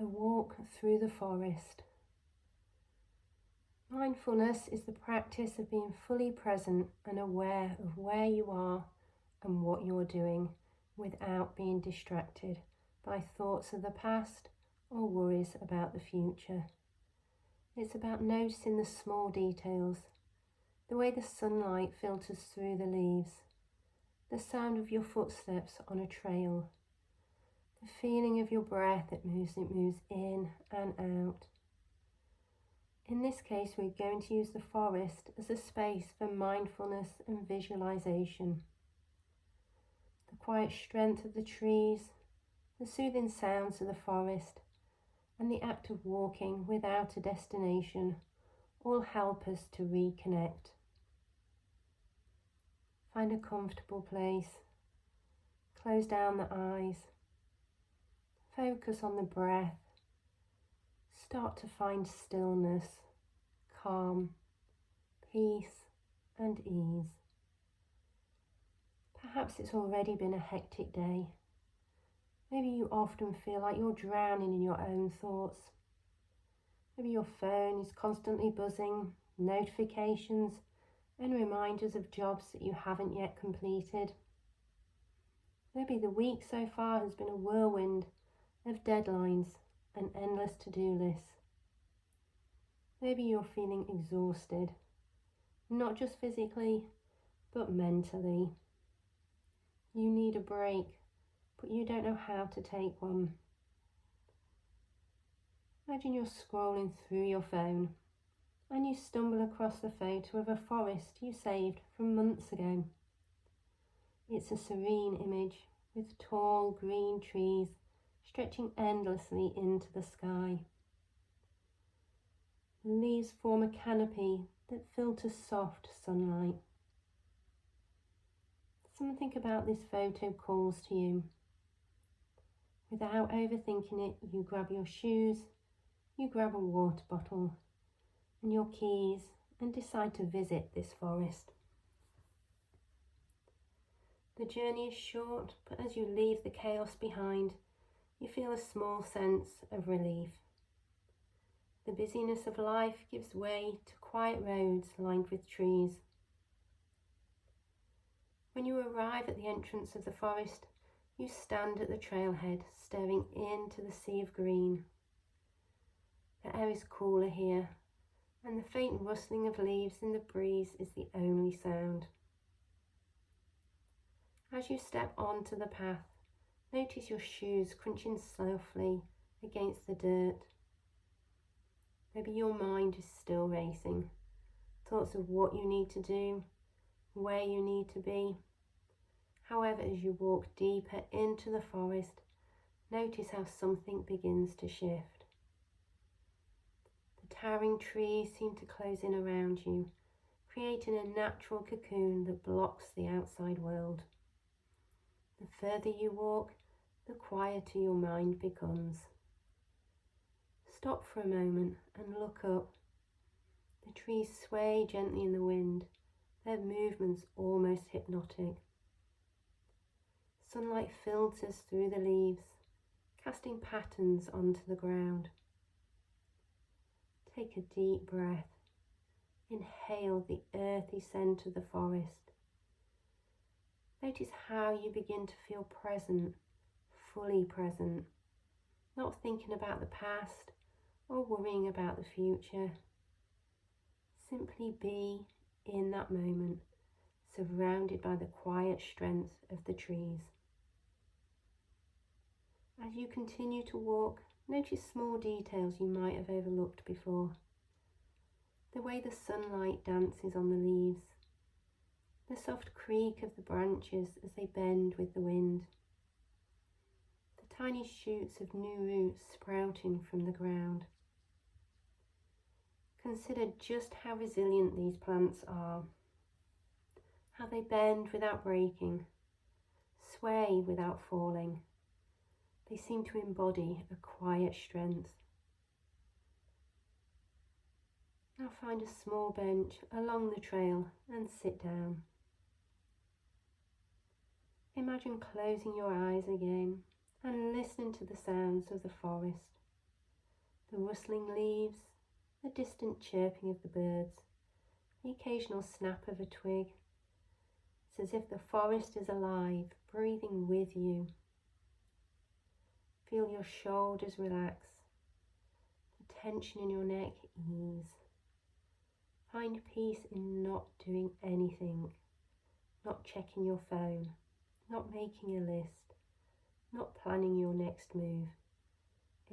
A walk through the forest. Mindfulness is the practice of being fully present and aware of where you are and what you're doing without being distracted by thoughts of the past or worries about the future. It's about noticing the small details, the way the sunlight filters through the leaves, the sound of your footsteps on a trail, the feeling of your breath that moves in and out. In this case, we're going to use the forest as a space for mindfulness and visualization. The quiet strength of the trees, the soothing sounds of the forest, and the act of walking without a destination all help us to reconnect. Find a comfortable place. Close down the eyes. Focus on the breath. Start to find stillness, calm, peace and ease. Perhaps it's already been a hectic day. Maybe you often feel like you're drowning in your own thoughts. Maybe your phone is constantly buzzing, notifications and reminders of jobs that you haven't yet completed. Maybe the week so far has been a whirlwind of deadlines and endless to-do lists. Maybe you're feeling exhausted, not just physically, but mentally. You need a break, but you don't know how to take one. Imagine you're scrolling through your phone and you stumble across the photo of a forest you saved from months ago. It's a serene image with tall green trees stretching endlessly into the sky. The leaves form a canopy that filters soft sunlight. Something about this photo calls to you. Without overthinking it, you grab your shoes, you grab a water bottle and your keys and decide to visit this forest. The journey is short, but as you leave the chaos behind, you feel a small sense of relief. The busyness of life gives way to quiet roads lined with trees. When you arrive at the entrance of the forest, you stand at the trailhead, staring into the sea of green. The air is cooler here, and the faint rustling of leaves in the breeze is the only sound. As you step onto the path, notice your shoes crunching softly against the dirt. Maybe your mind is still racing, thoughts of what you need to do, where you need to be. However, as you walk deeper into the forest, notice how something begins to shift. The towering trees seem to close in around you, creating a natural cocoon that blocks the outside world. The further you walk, the quieter your mind becomes. Stop for a moment and look up. The trees sway gently in the wind, their movements almost hypnotic. Sunlight filters through the leaves, casting patterns onto the ground. Take a deep breath. Inhale the earthy scent of the forest. Notice how you begin to feel present, fully present, not thinking about the past or worrying about the future. Simply be in that moment, surrounded by the quiet strength of the trees. As you continue to walk, notice small details you might have overlooked before. The way the sunlight dances on the leaves, the soft creak of the branches as they bend with the wind, the tiny shoots of new roots sprouting from the ground. Consider just how resilient these plants are, how they bend without breaking, sway without falling. They seem to embody a quiet strength. Now find a small bench along the trail and sit down. Imagine closing your eyes again and listening to the sounds of the forest. the rustling leaves, the distant chirping of the birds, the occasional snap of a twig. It's as if the forest is alive, breathing with you. Feel your shoulders relax, the tension in your neck ease. Find peace in not doing anything, not checking your phone, not making a list, not planning your next move.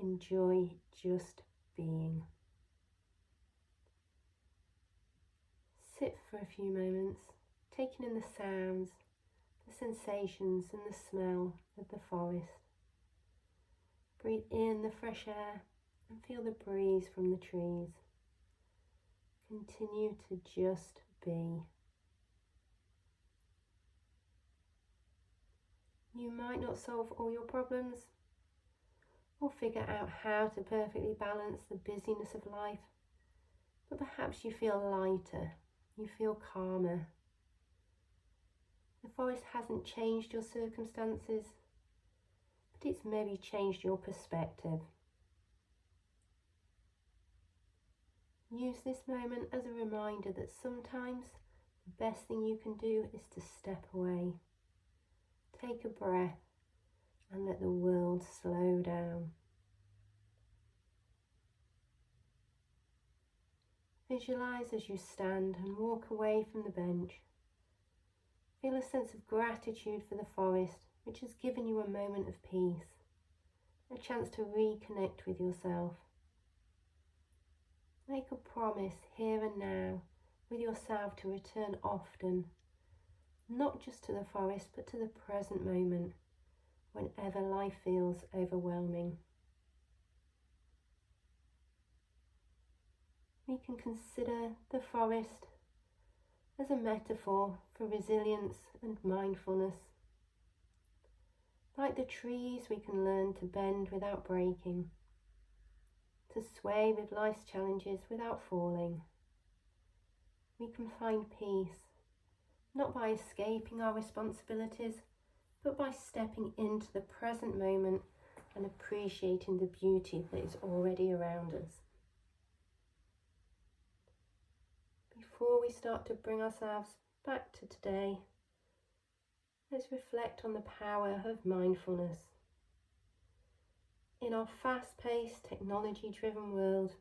Enjoy just being. Sit for a few moments, taking in the sounds, the sensations and the smell of the forest. Breathe in the fresh air and feel the breeze from the trees. Continue to just be. You might not solve all your problems or figure out how to perfectly balance the busyness of life, but perhaps you feel lighter, you feel calmer. The forest hasn't changed your circumstances, but it's maybe changed your perspective. Use this moment as a reminder that sometimes the best thing you can do is to step away. Take a breath and let the world slow down. Visualize as you stand and walk away from the bench. Feel a sense of gratitude for the forest, which has given you a moment of peace, a chance to reconnect with yourself. Make a promise here and now with yourself to return often, not just to the forest, but to the present moment, whenever life feels overwhelming. We can consider the forest as a metaphor for resilience and mindfulness. Like the trees, we can learn to bend without breaking, to sway with life's challenges without falling. We can find peace, not by escaping our responsibilities, but by stepping into the present moment and appreciating the beauty that is already around us. Before we start to bring ourselves back to today, let's reflect on the power of mindfulness. In our fast-paced, technology-driven world,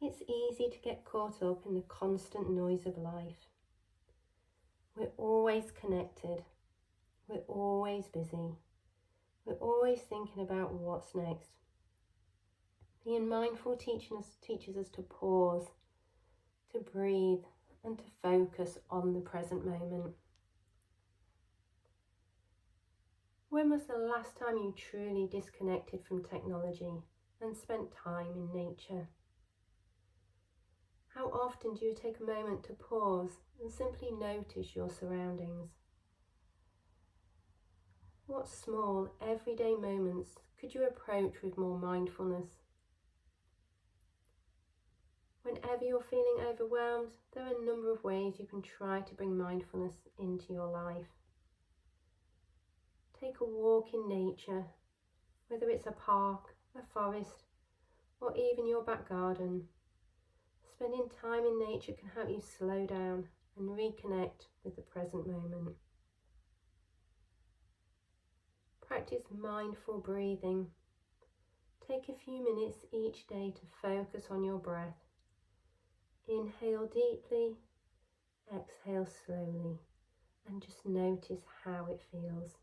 it's easy to get caught up in the constant noise of life. We're always connected, we're always busy, we're always thinking about what's next. Being mindful teaches us to pause, to breathe, and to focus on the present moment. When was the last time you truly disconnected from technology and spent time in nature? How often do you take a moment to pause and simply notice your surroundings? What small, everyday moments could you approach with more mindfulness? Whenever you're feeling overwhelmed, there are a number of ways you can try to bring mindfulness into your life. Take a walk in nature, whether it's a park, a forest, or even your back garden. Spending time in nature can help you slow down and reconnect with the present moment. Practice mindful breathing. Take a few minutes each day to focus on your breath. Inhale deeply, exhale slowly, and just notice how it feels.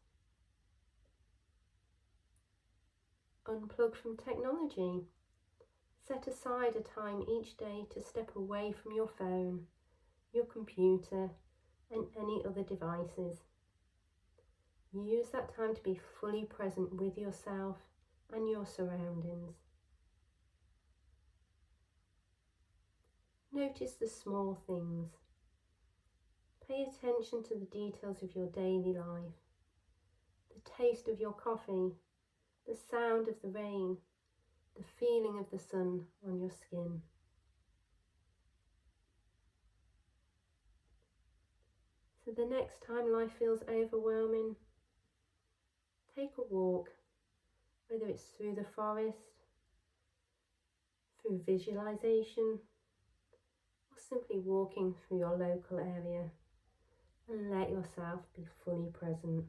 Unplug from technology. Set aside a time each day to step away from your phone, your computer, and any other devices. Use that time to be fully present with yourself and your surroundings. Notice the small things. Pay attention to the details of your daily life, the taste of your coffee, the sound of the rain, the feeling of the sun on your skin. So the next time life feels overwhelming, take a walk, whether it's through the forest, through visualization, or simply walking through your local area, and let yourself be fully present.